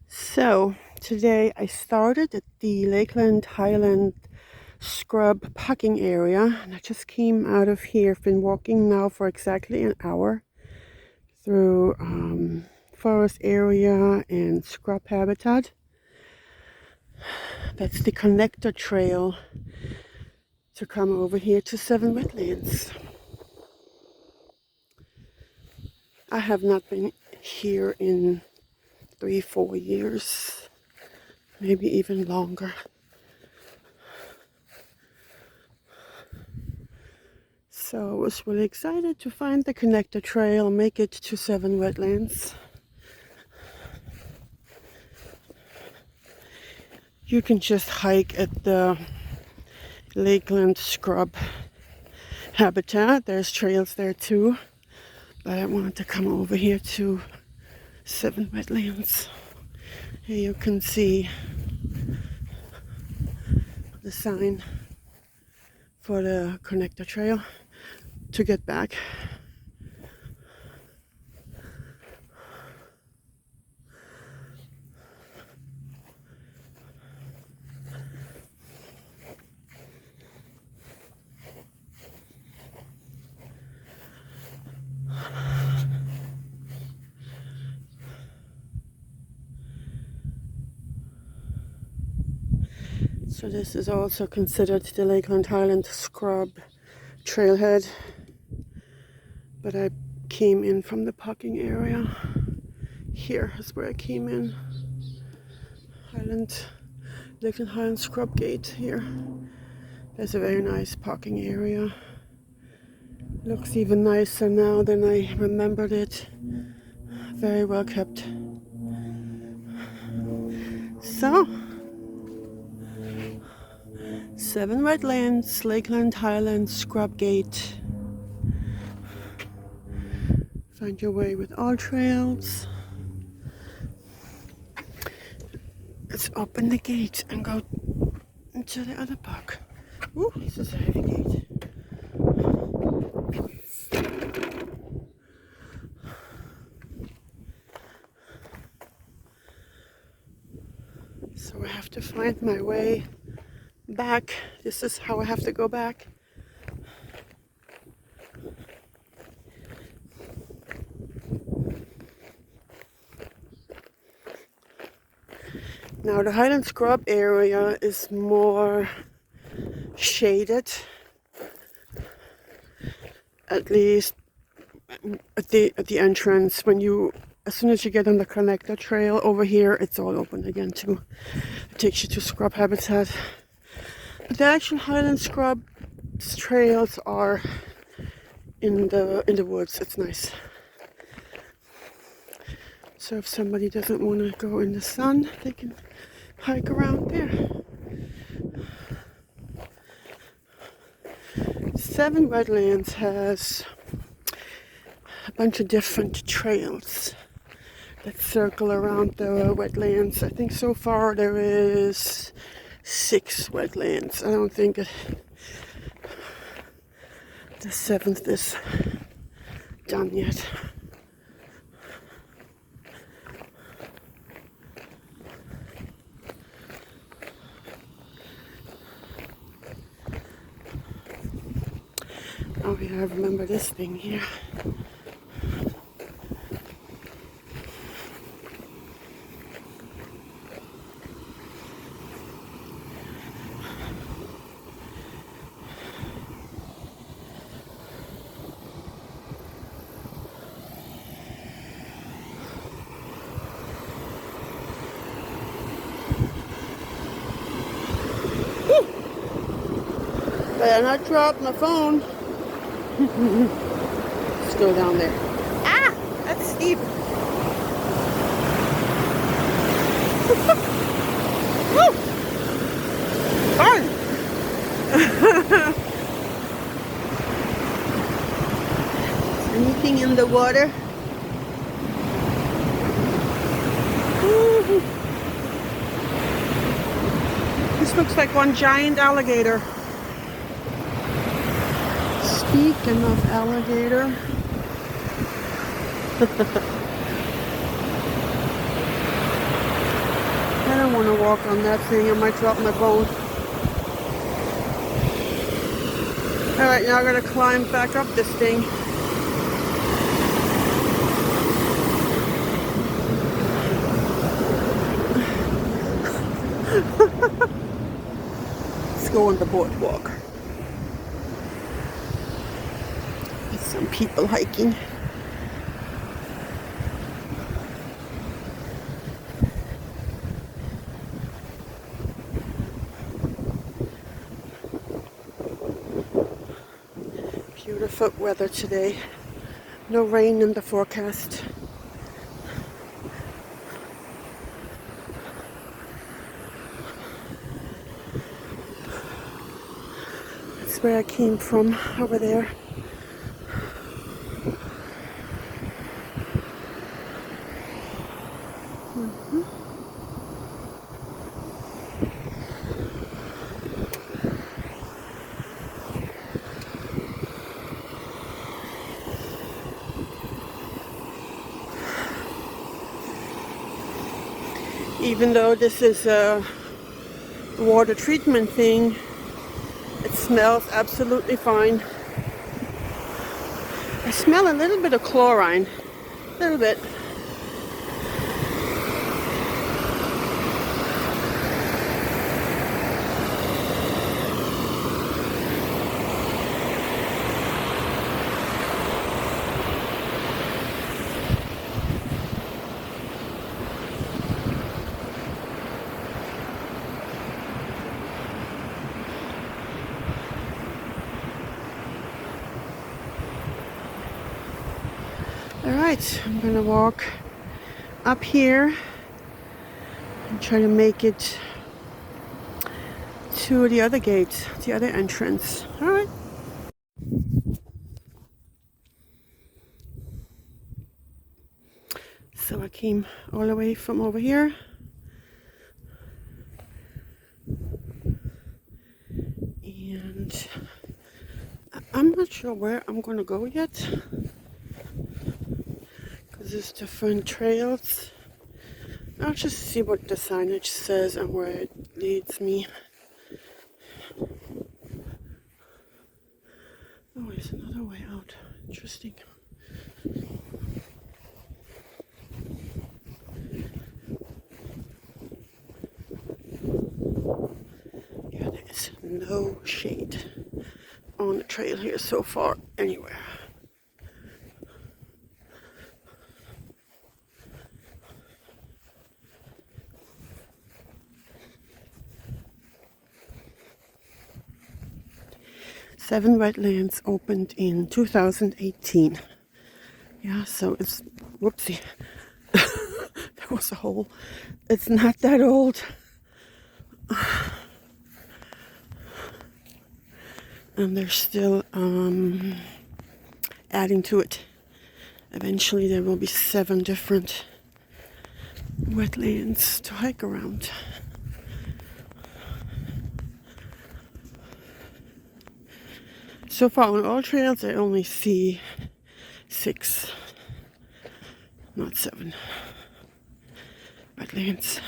So today I started at the Lakeland Highland Scrub parking area, and I just came out of here. I've been walking now for exactly an hour through forest area and scrub habitat. That's the connector trail to come over here to Seven Wetlands. I have not been here in 3-4 years, maybe even longer. So I was really excited to find the connector trail, make it to Seven Wetlands. You can just hike at the Lakeland Scrub habitat. There's trails there too, but I wanted to come over here to Seven Wetlands. Here you can see the sign for the connector trail to get back. So this is also considered the Lakeland Highland Scrub trailhead, but I came in from the parking area. Here is where I came in. Lakeland Highland Scrub gate here. There's a very nice parking area. Looks even nicer now than I remembered it. Very well kept. So, Seven Wetlands, Lakeland Highland Scrub Gate. Find your way with all trails. Let's open the gate and go into the other park. Ooh, this is a heavy gate. So I have to find my way back. This is how I have to go back. Now the Highland Scrub area is more shaded, at least at the entrance. As soon as you get on the connector trail over here, it's all open again too. It takes you to scrub habitat. But the actual Highland Scrub trails are in the woods. It's nice. So if somebody doesn't want to go in the sun, they can hike around there. Seven Wetlands has a bunch of different trails that circle around the wetlands. I think so far there is 6 wetlands. I don't think the 7th is done yet. Oh yeah, I remember this thing here. Better not drop my phone. Let's go down there. Ah! That's steep. Woo! Fun! Anything in the water? This looks like one giant alligator. Speaking of alligator, don't want to walk on that thing. I might drop my bone. Alright, now I'm going to climb back up this thing. Let's go on the boardwalk. There's some people hiking. Beautiful weather today. No rain in the forecast. That's where I came from, over there. Even though this is a water treatment thing, it smells absolutely fine. I smell a little bit of chlorine, a little bit. Alright, I'm gonna walk up here and try to make it to the other gate, the other entrance. Alright. So I came all the way from over here. And I'm not sure where I'm gonna go yet. There's different trails. I'll just see what the signage says and where it leads me. Oh, there's another way out. Interesting. Yeah, there is no shade on the trail here so far anywhere. Seven Wetlands opened in 2018. Yeah, so it's, whoopsie, there was a hole. It's not that old. And they're still adding to it. Eventually there will be 7 different wetlands to hike around. So far on all trails, I only see 6, not 7 wetlands.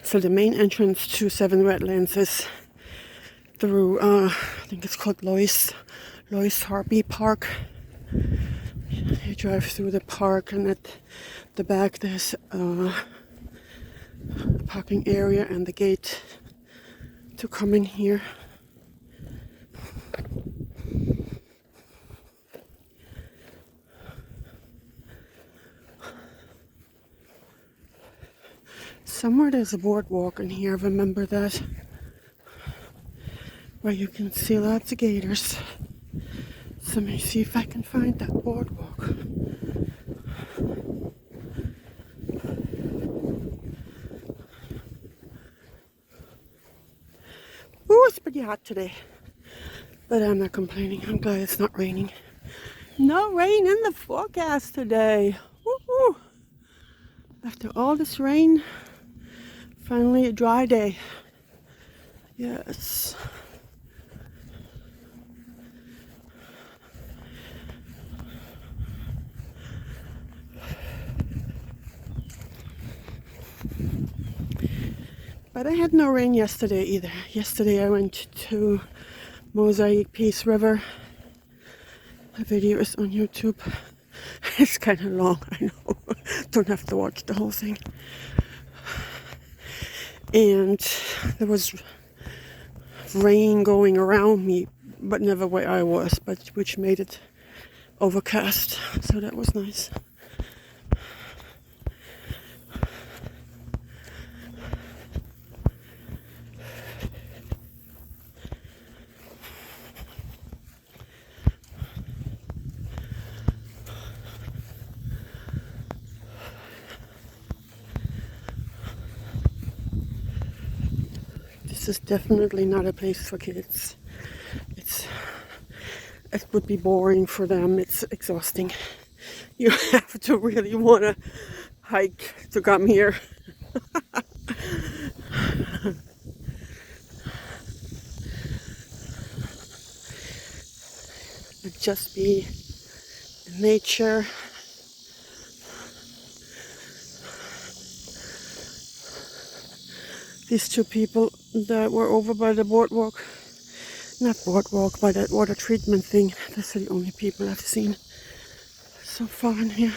So the main entrance to 7 wetlands is through, I think it's called Lois Harpy Park. You drive through the park, and at the back there's a parking area and the gate to come in here. Somewhere there's a boardwalk in here, I remember that, where you can see lots of gators. So let me see if I can find that boardwalk. Ooh, it's pretty hot today, but I'm not complaining. I'm glad it's not raining. No rain in the forecast today. Woo-hoo. After all this rain, finally a dry day. Yes. But I had no rain yesterday either. Yesterday I went to Mosaic Peace River. The video is on YouTube. It's kind of long, I know. Don't have to watch the whole thing. And there was rain going around me, but never where I was, but which made it overcast. So that was nice. This is definitely not a place for kids. It would be boring for them. It's exhausting. You have to really want to hike to come here. Just be in nature. These two people that were over by the boardwalk, not boardwalk, by that water treatment thing, those are the only people I've seen so far in here.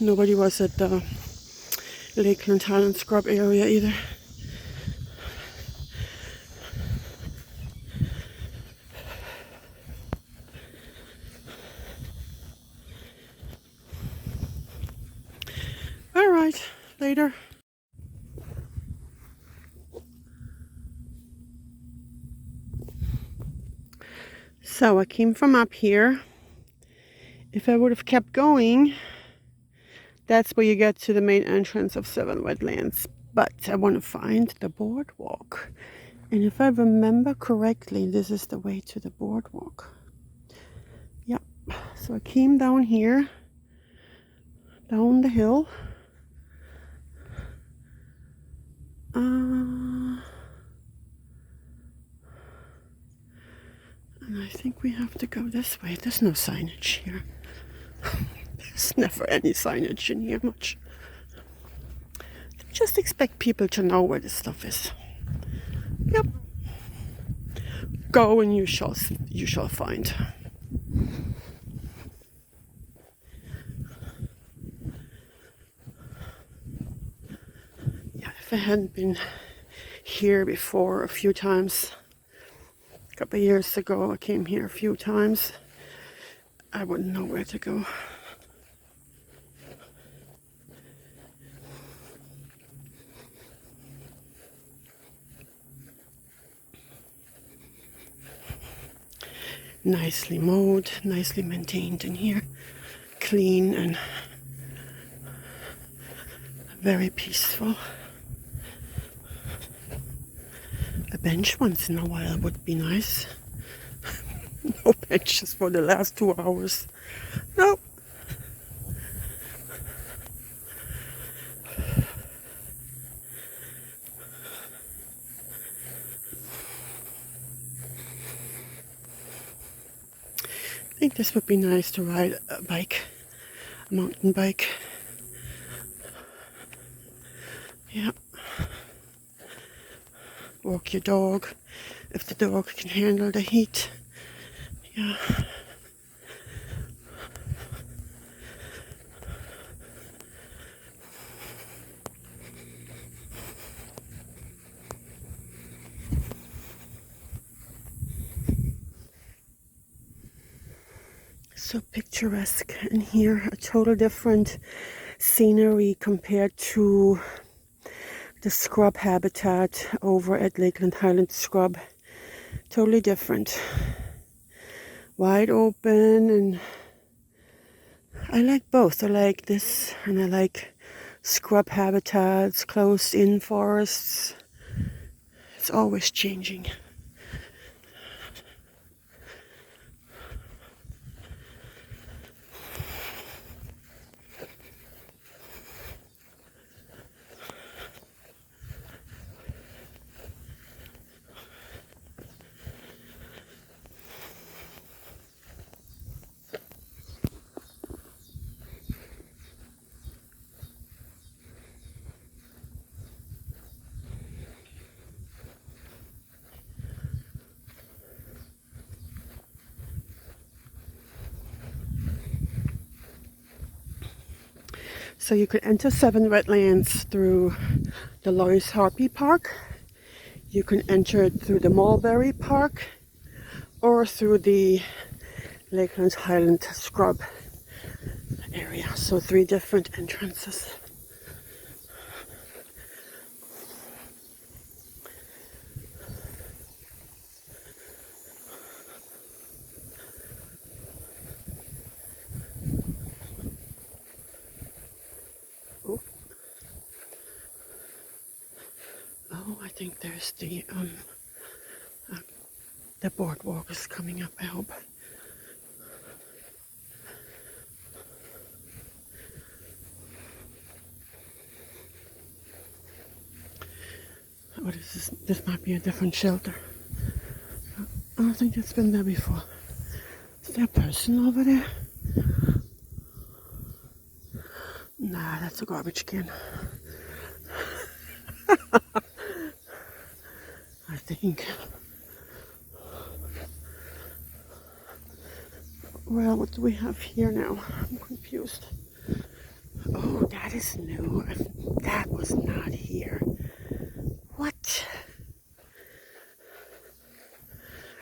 Nobody was at the Lakeland Highland Scrub area either. All right, later. So I came from up here. If I would have kept going, that's where you get to the main entrance of Seven Wetlands. But I want to find the boardwalk. And if I remember correctly, this is the way to the boardwalk. Yep. So I came down here, down the hill. And I think we have to go this way. There's no signage here. There's never any signage in here much. Just expect people to know where this stuff is. Yep. Go and you shall find. Yeah, if I hadn't been here before a few times, a couple of years ago, I came here a few times, I wouldn't know where to go. Nicely mowed, nicely maintained in here, clean and very peaceful. A bench once in a while would be nice. No benches for the last 2 hours. Nope. I think this would be nice to ride a bike, a mountain bike. Yeah. Walk your dog, if the dog can handle the heat. Yeah. So picturesque in here, a total different scenery compared to the scrub habitat over at Lakeland Highland Scrub. Totally different. Wide open, and I like both. I like this and I like scrub habitats, closed in forests. It's always changing. So you could enter 7 wetlands through the Lawrence Harpy Park. You can enter it through the Mulberry Park or through the Lakeland Highland Scrub area. So 3 different entrances. Oh, I think there's the boardwalk is coming up, I hope. What is this? This might be a different shelter. I don't think it's been there before. Is there a person over there? Nah, that's a garbage can. I think. Well, what do we have here now? I'm confused. Oh, that is new. That was not here. What?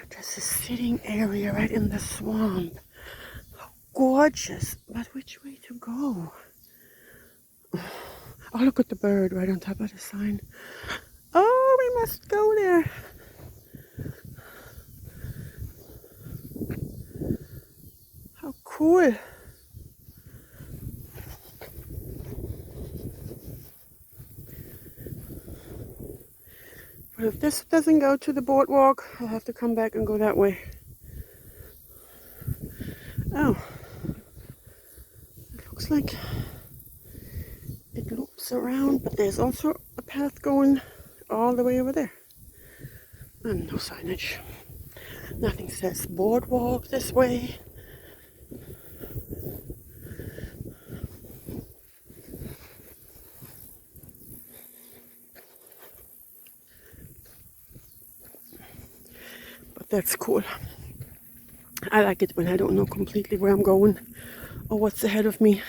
There's a sitting area right in the swamp. How gorgeous. But which way to go? Oh, look at the bird right on top of the sign. Oh, we must go there. How cool. But if this doesn't go to the boardwalk, I'll have to come back and go that way. Oh, it looks like it loops around, but there's also a path going all the way over there. And no signage. Nothing says boardwalk this way. But that's cool. I like it when I don't know completely where I'm going or what's ahead of me.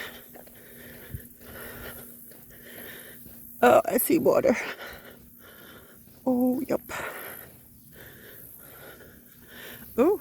Oh, I see water. Oh, yep. Oh.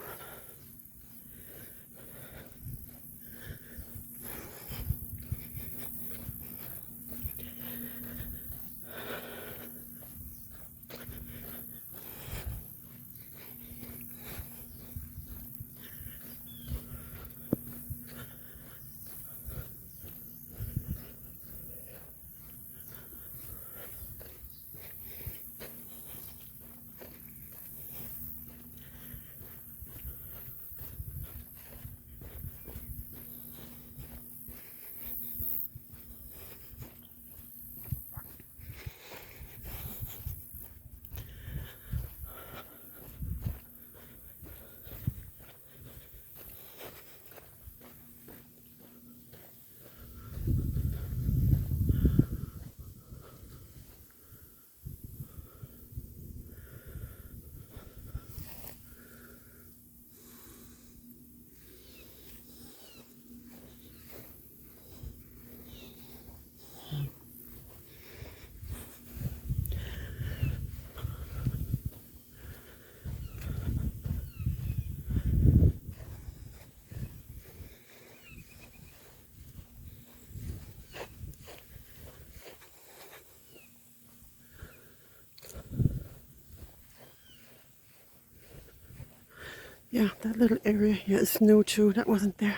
Yeah, that little area here is new too. That wasn't there.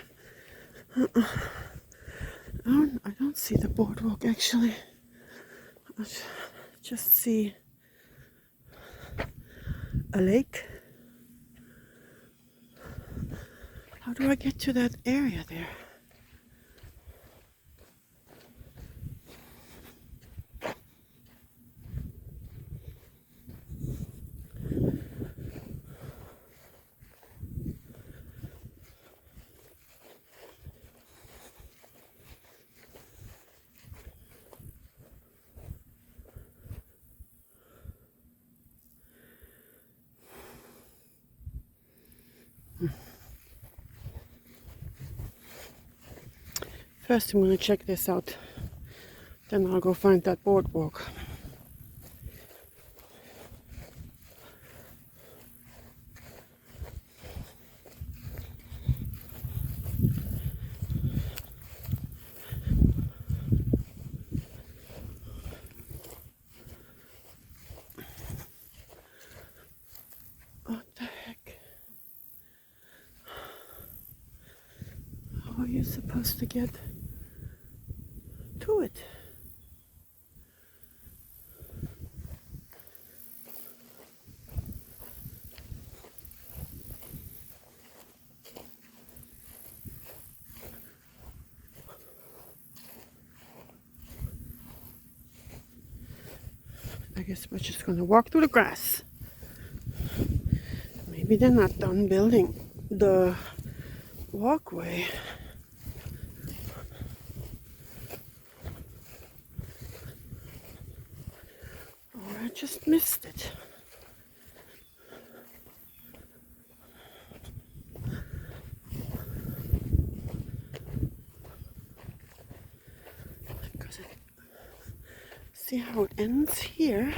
I don't see the boardwalk actually. I just see a lake. How do I get to that area there? First, I'm going to check this out. Then I'll go find that boardwalk. What the heck? How are you supposed to get to it? I guess we're just gonna walk through the grass. Maybe they're not done building the walkway. Or I just missed it. Because see how it ends here.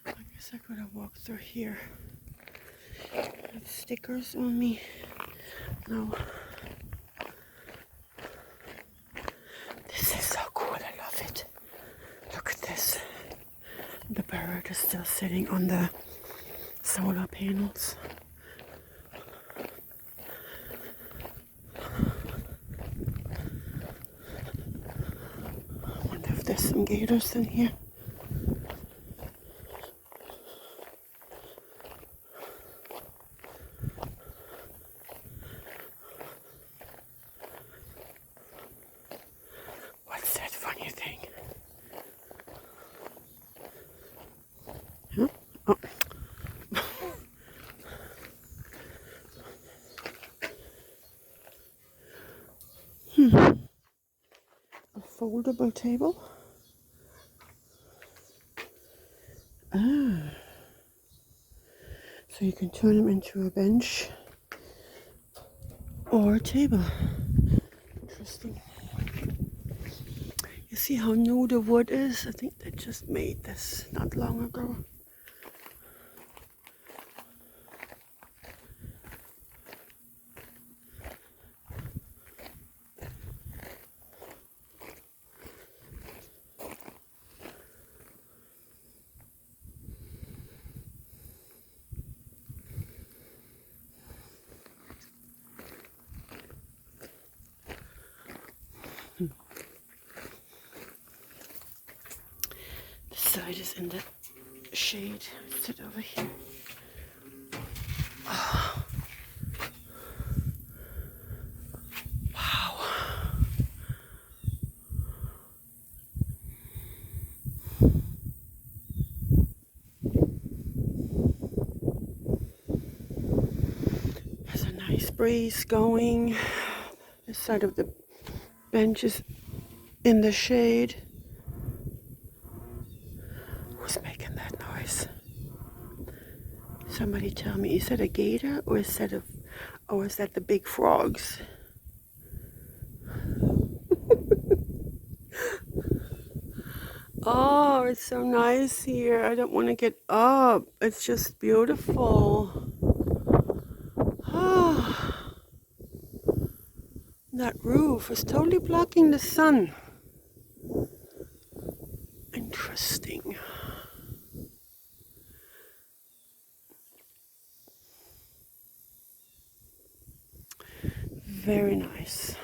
I guess I could have walked through here. Have stickers on me. No. This is so cool. I love it. Look at this. The bird is still sitting on the solar panels. I wonder if there's some gators in here. What's that funny thing? Huh? Oh. A foldable table. Ah. So you can turn them into a bench or a table. Interesting. You see how new the wood is? I think they just made this not long ago. This side is in the shade. Sit over here. Oh. Wow. There's a nice breeze going. This side of the bench is in the shade. Who's making that noise? Somebody tell me, is that a gator or is that the big frogs? Oh, it's so nice here. I don't want to get up. It's just beautiful. Ah, that roof is totally blocking the sun. Interesting. Very nice.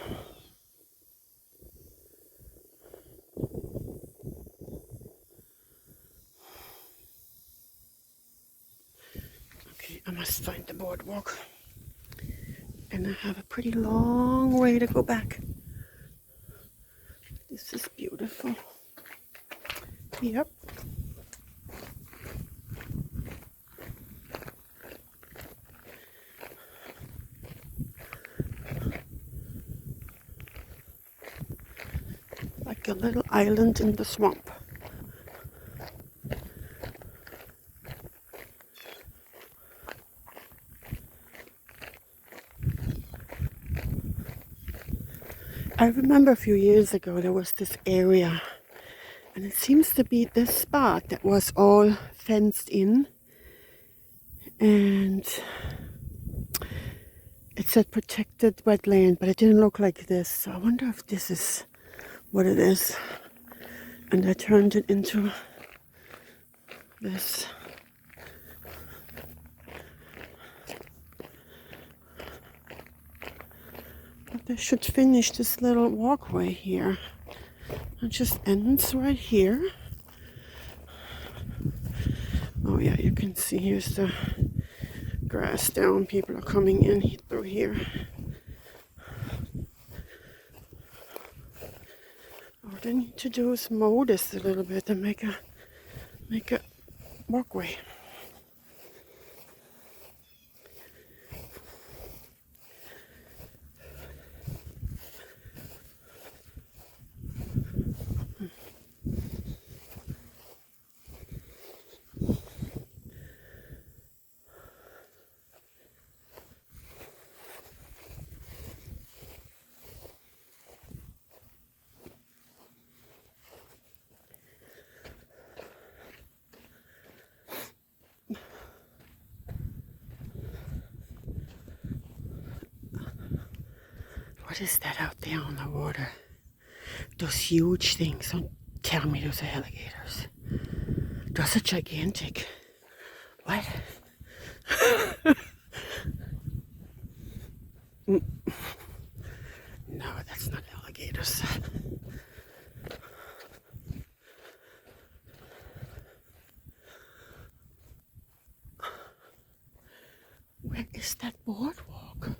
Okay, I must find the boardwalk. And I have a pretty long way to go back. This is beautiful. Yep. Like a little island in the swamp. I remember a few years ago there was this area, and it seems to be this spot that was all fenced in, and it said protected wetland, but it didn't look like this. So I wonder if this is what it is. And I turned it into this. But they should finish this little walkway here. It just ends right here. Oh yeah, you can see here's the grass down. People are coming in through here. All they need to do is mow this a little bit and make a walkway. What is that out there on the water? Those huge things. Don't tell me those are alligators. Those are gigantic. What? No, that's not alligators. Where is that boardwalk?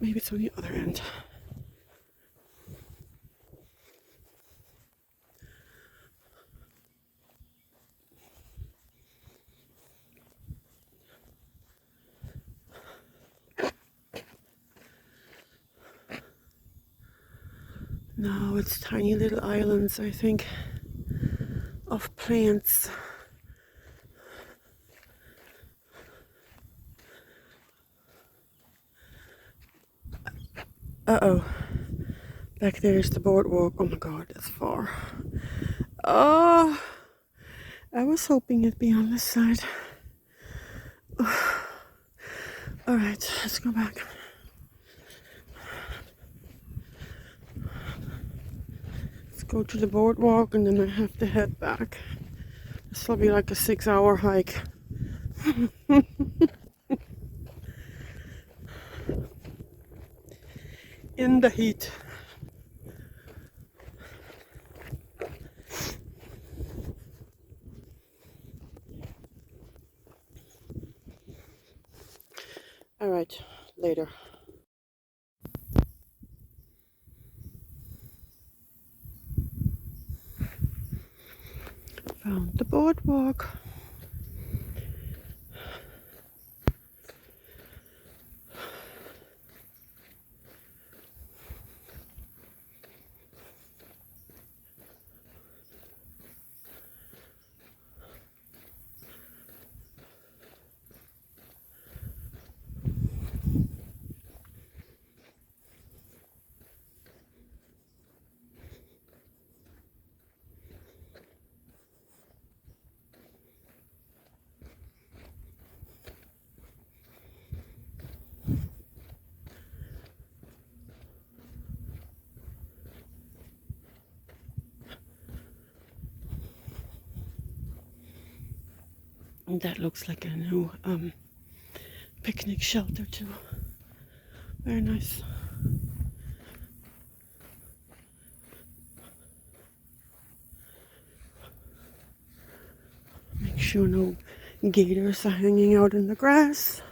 Maybe it's on the other end. No, it's tiny little islands, I think, of plants. Uh-oh. Back there's the boardwalk. Oh my god, that's far. Oh, I was hoping it'd be on this side. Alright, let's go back. Let's go to the boardwalk and then I have to head back. This will be like a 6-hour hike. In the heat. Alright, later. Found the boardwalk. And that looks like a new picnic shelter too. Very nice. Make sure no gators are hanging out in the grass.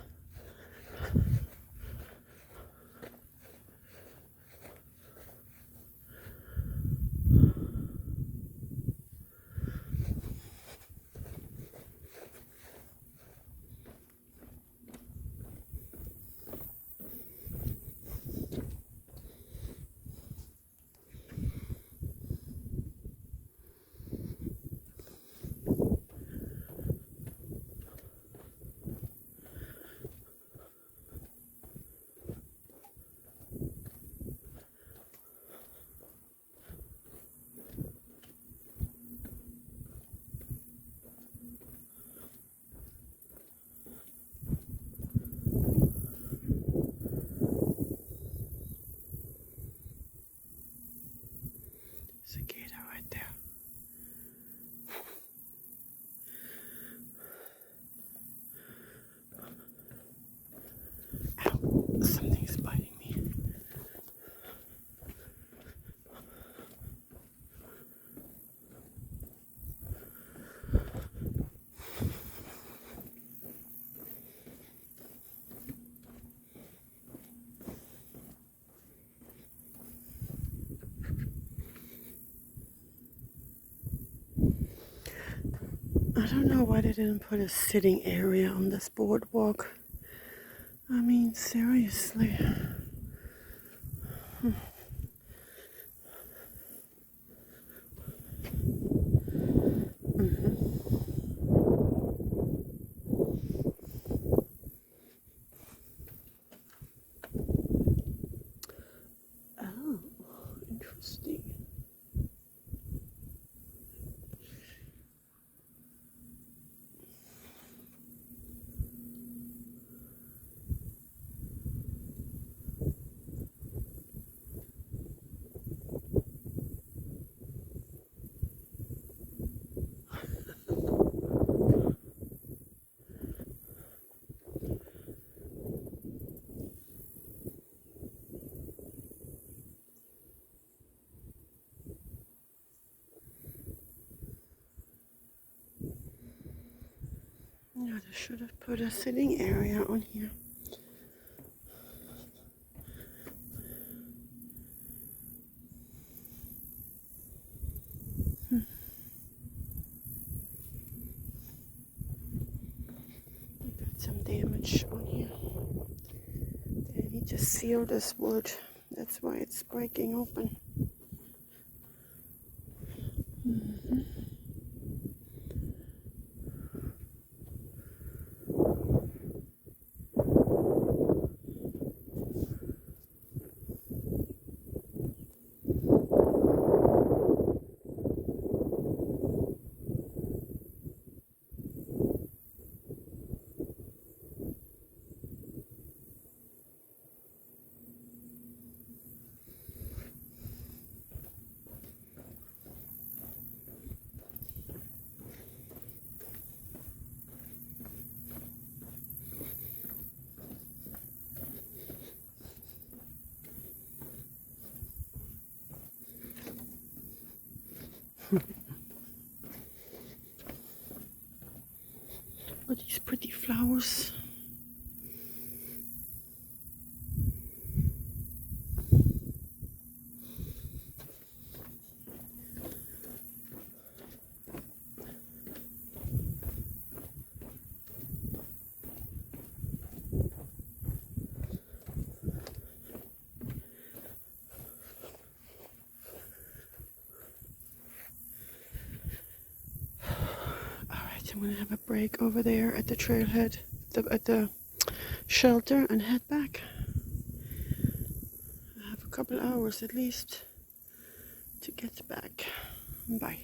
I don't know why they didn't put a sitting area on this boardwalk. I mean, seriously. Oh, interesting. Yeah, they should have put a sitting area on here. We got some damage on here. They need to seal this wood. That's why it's breaking open. Look at these pretty flowers. I'm gonna have a break over there at the trailhead, at the shelter, and head back. I have a couple hours at least to get back. Bye.